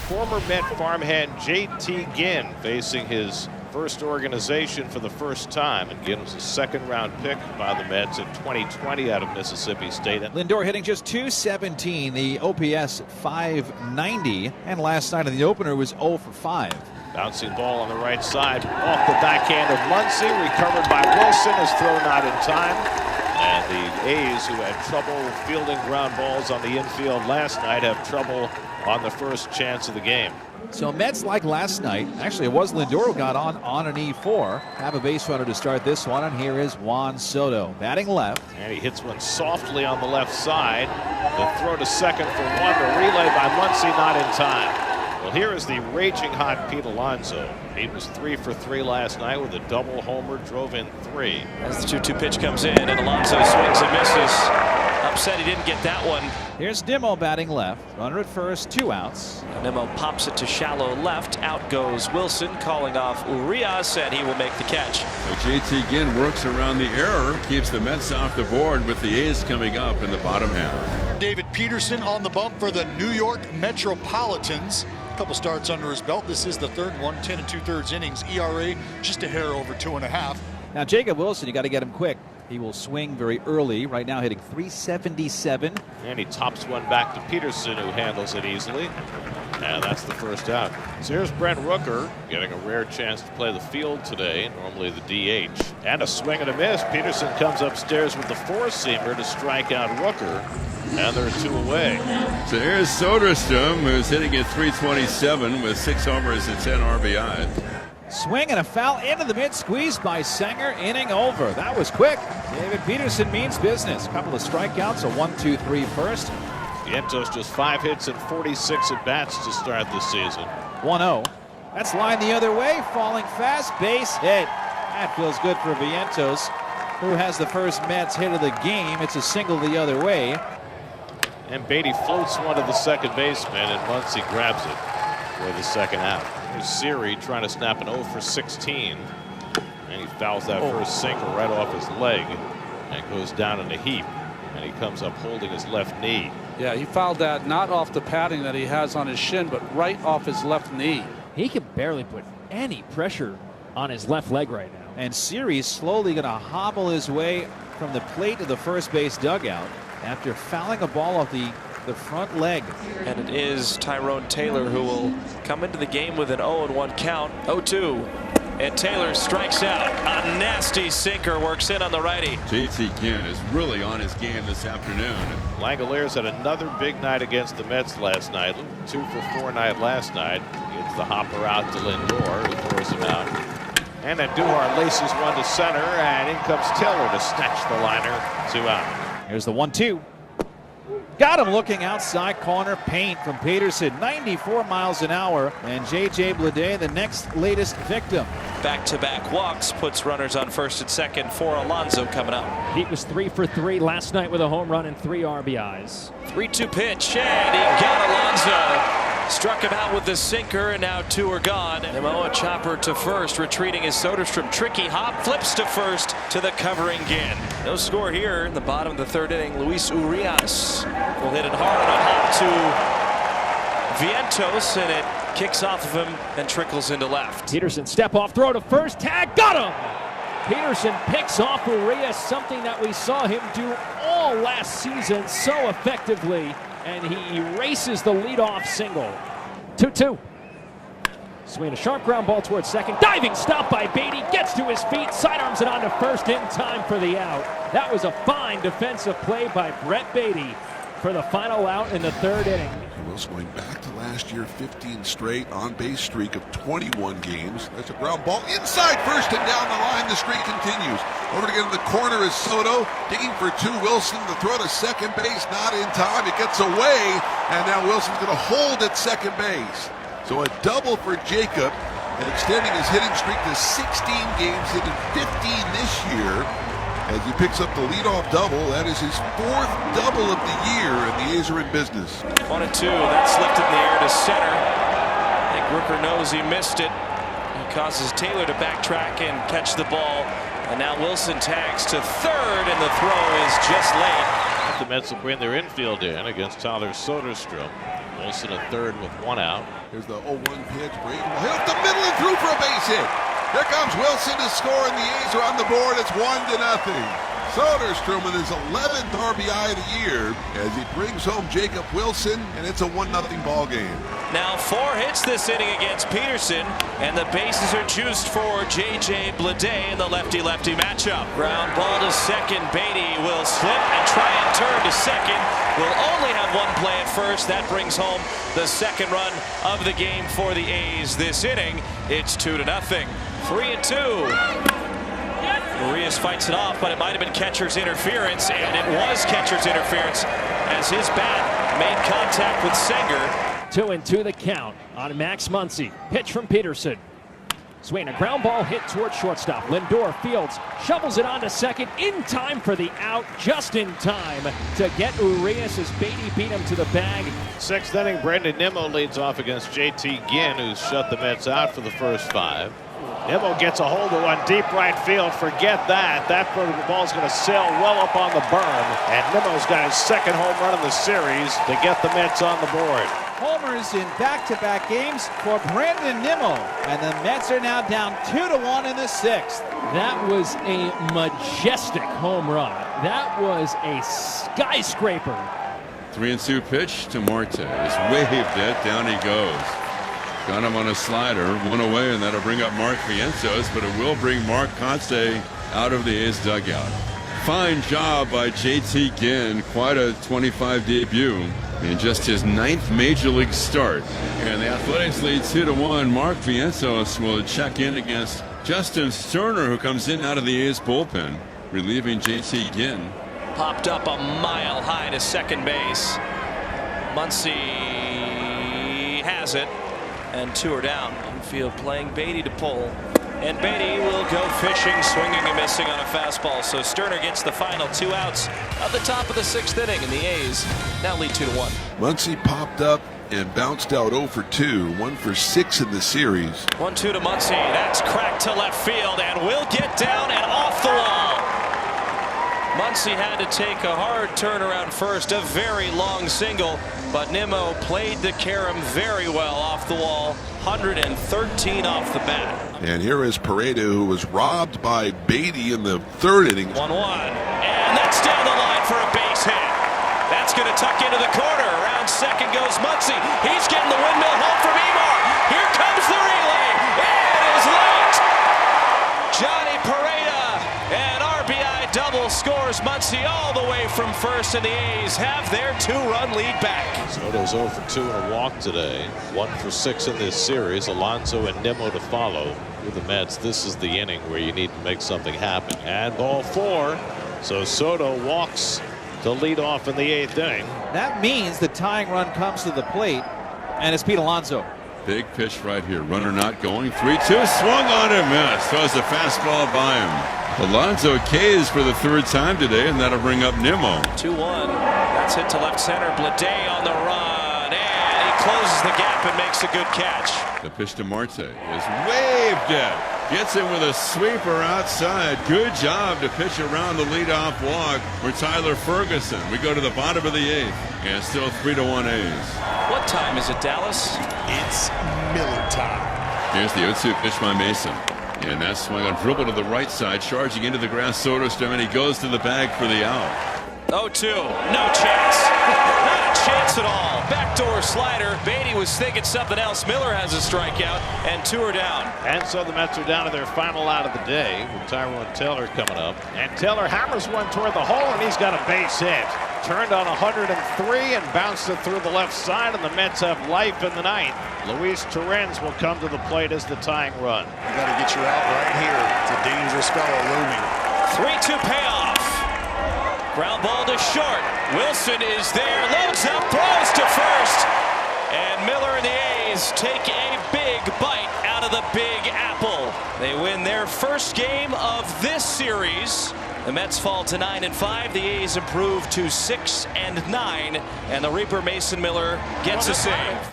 former Met farmhand JT Ginn facing his first organization for the first time. And Ginn was a second-round pick by the Mets in 2020 out of Mississippi State. Lindor hitting just .217, the OPS .590, and last night in the opener was 0 for 5. Bouncing ball on the right side, off the backhand of Muncy, recovered by Wilson, his throw not in time. And the A's, who had trouble fielding ground balls on the infield last night, have trouble on the first chance of the game. So Mets, like last night, actually it was Lindor who got on an E4. Have a base runner to start this one, and here is Juan Soto batting left. And he hits one softly on the left side. The throw to second for one, the relay by Muncy not in time. Well, here is the raging hot Pete Alonso. He was 3 for 3 last night with a double homer, drove in 3. As the 2-2 pitch comes in, and Alonso swings and misses. Upset he didn't get that one. Here's Nimmo batting left. Runner at first, 2 outs. Nimmo pops it to shallow left. Out goes Wilson, calling off Urias, and he will make the catch. So JT Ginn works around the error, keeps the Mets off the board with the A's coming up in the bottom half. David Peterson on the bump for the New York Metropolitans. A couple starts under his belt. This is the third one, 10 2/3 innings. ERA just a hair over 2.5. Now Jacob Wilson, you got to get him quick. He will swing very early. Right now hitting .377. And he tops one back to Peterson, who handles it easily. And that's the first out. So here's Brent Rooker getting a rare chance to play the field today, normally the DH. And a swing and a miss. Peterson comes upstairs with the four-seamer to strike out Rooker. And they're 2 away. So here's Soderstrom, who's hitting at .327 with 6 homers and 10 RBI. Swing and a foul into the mid, squeeze by Sanger, inning over. That was quick. David Peterson means business. A couple of strikeouts, a 1-2-3 first. Vientos just 5 hits and 46 at bats to start this season. 1-0. That's lined the other way, falling fast, base hit. That feels good for Vientos, who has the first Mets hit of the game. It's a single the other way. And Beatty floats one to the second baseman, and Muncy grabs it for the second out. Here's Siri trying to snap an 0 for 16. And he fouls that first sinker right off his leg and goes down in a heap. And he comes up holding his left knee. Yeah, he fouled that not off the padding that he has on his shin, but right off his left knee. He can barely put any pressure on his left leg right now. And Siri's slowly going to hobble his way from the plate to the first base dugout after fouling a ball off the front leg. And it is Tyrone Taylor who will come into the game with an 0-1 count. 0-2. And Taylor strikes out. A nasty sinker works in on the righty. JT Ginn is really on his game this afternoon. Langoliers had another big night against the Mets last night. 2 for 4 night last night. Gets the hopper out to Lindor, who throws him out. And then Duhar laces one to center, and in comes Taylor to snatch the liner. 2 out. Here's the 1-2. Got him looking outside corner, paint from Peterson, 94 miles an hour. And J.J. Bleday, the next latest victim. Back-to-back walks puts runners on first and second for Alonso coming up. Pete was 3 for 3 last night with a home run and 3 RBIs. 3-2 pitch, and he got Alonso. Struck him out with the sinker, and now 2 are gone. Nimmo, a chopper to first, retreating is Soderstrom. Tricky hop, flips to first to the covering Ginn. No score here in the bottom of the third inning. Luis Urias will hit it hard on a hop to Vientos, and it kicks off of him and trickles into left. Peterson step off throw to first, tag, got him! Peterson picks off Urias, something that we saw him do all last season so effectively. And he erases the leadoff single. 2-2. Swing a sharp ground ball towards second. Diving stop by Beatty. Gets to his feet. Sidearms it on to first in time for the out. That was a fine defensive play by Brett Beatty for the final out in the third inning. Wills going back to last year, 15 straight on-base streak of 21 games. That's a ground ball inside first and down the line. The streak continues. Over to get in the corner is Soto, digging for 2. Wilson, the throw to second base, not in time. It gets away, and now Wilson's going to hold at second base. So a double for Jacob, and extending his hitting streak to 16 games, hitting 15 this year. As he picks up the leadoff double, that is his 4th double of the year, and the A's are in business. 1-2, that slipped in the air to center. I think Rooker knows he missed it. He causes Taylor to backtrack and catch the ball And now Wilson tags to third, and the throw is just late. The Mets will bring their infield in against Tyler Soderstrom. Wilson at third with one out. Here's the 0-1 pitch. Brady will hit up the middle and through for a base hit. Here comes Wilson to score, and the A's are on the board. It's 1-0. Soderstrom with his 11th RBI of the year as he brings home Jacob Wilson, and it's a 1-0 ball game. Now 4 hits this inning against Peterson, and the bases are juiced for J.J. Bleday in the lefty-lefty matchup. Ground ball to second. Beatty will slip and try and turn to second. Will only have one play at first. That brings home the second run of the game for the A's this inning. It's 2-0. 3-2. Urias fights it off, but it might have been catcher's interference, and it was catcher's interference as his bat made contact with Senger. 2-2 the count on Max Muncy. Pitch from Peterson. Swing, a ground ball hit toward shortstop. Lindor fields, shovels it onto second in time for the out, just in time to get Urias as Beatty beat him to the bag. 6th inning, Brandon Nimmo leads off against JT Ginn, who's shut the Mets out for the first 5. Nimmo gets a hold of one deep right field. Forget that. That ball's going to sail well up on the berm. And Nimmo's got his second home run in the series to get the Mets on the board. Homers in back-to-back games for Brandon Nimmo. And the Mets are now down 2-1 in the 6th. That was a majestic home run. That was a skyscraper. 3-2 pitch to Marte. He's waved it. Down he goes. Got him on a slider, one away, and that'll bring up Mark Vientos, but it will bring Mark Conte out of the A's dugout. Fine job by JT Ginn, quite a 25 debut in just his 9th major league start. And the Athletics lead 2-1. Mark Vientos will check in against Justin Sterner, who comes in out of the A's bullpen, relieving JT Ginn. Popped up a mile high to second base. Muncy has it. And 2 are down. Infield playing Beatty to pull. And Beatty will go fishing, swinging and missing on a fastball. So Sterner gets the final 2 outs of the top of the 6th inning, and the A's now lead 2-1. Muncy popped up and bounced out 0 for 2, 1 for 6 in the series. 1-2 to Muncy. That's cracked to left field and will get down and off the wall. Muncy had to take a hard turn around first, a very long single, but Nimmo played the carom very well off the wall, 113 off the bat. And here is Paredes, who was robbed by Beatty in the 3rd inning. 1-1, and that's down the line for a base hit. That's going to tuck into the corner. Around second goes Muncy. He's getting the windmill home from Emar. Here comes the relay. It is late. Johnny Paredes, and RBI double scores Muncy all the way from first, and the A's have their 2-run lead back. Soto's 0 for 2 and a walk today. 1 for 6 in this series. Alonso and Nimmo to follow. With the Mets, this is the inning where you need to make something happen. And ball 4. So Soto walks to lead off in the 8th inning. That means the tying run comes to the plate, and it's Pete Alonso. Big pitch right here. Runner not going. 3-2. Swung on and missed. Throws a fastball by him. Alonso K's for the 3rd time today, and that'll bring up Nimmo. 2-1. That's hit to left center. Bleday on the run, and he closes the gap and makes a good catch. The pitch to Marte is waved at. Gets him with a sweeper outside. Good job to pitch around the leadoff walk for Tyler Ferguson. We go to the bottom of the 8th, and still 3-1 A's. What time is it, Dallas? It's Miller time. Here's the 0-2 pitch by Mason. And that swung on dribble to the right side, charging into the grass. Soderstrom, and he goes to the bag for the out. 0-2. No chance. Not a chance at all. Backdoor slider. Beatty was thinking something else. Miller has a strikeout, and 2 are down. And so the Mets are down to their final out of the day with Tyrone Taylor coming up. And Taylor hammers one toward the hole, and he's got a base hit. Turned on 103 and bounced it through the left side, and the Mets have life in the 9th. Luis Torrens will come to the plate as the tying run. You got to get your out right here. It's a dangerous fellow looming. 3-2 payoff. Ground ball to short. Wilson is there, loads up, throws to first. And Miller and the A's take a big bite out of the Big Apple. They win their first game of this series. The Mets fall to 9-5. The A's improve to 6-9. And the Reaper Mason Miller gets a save.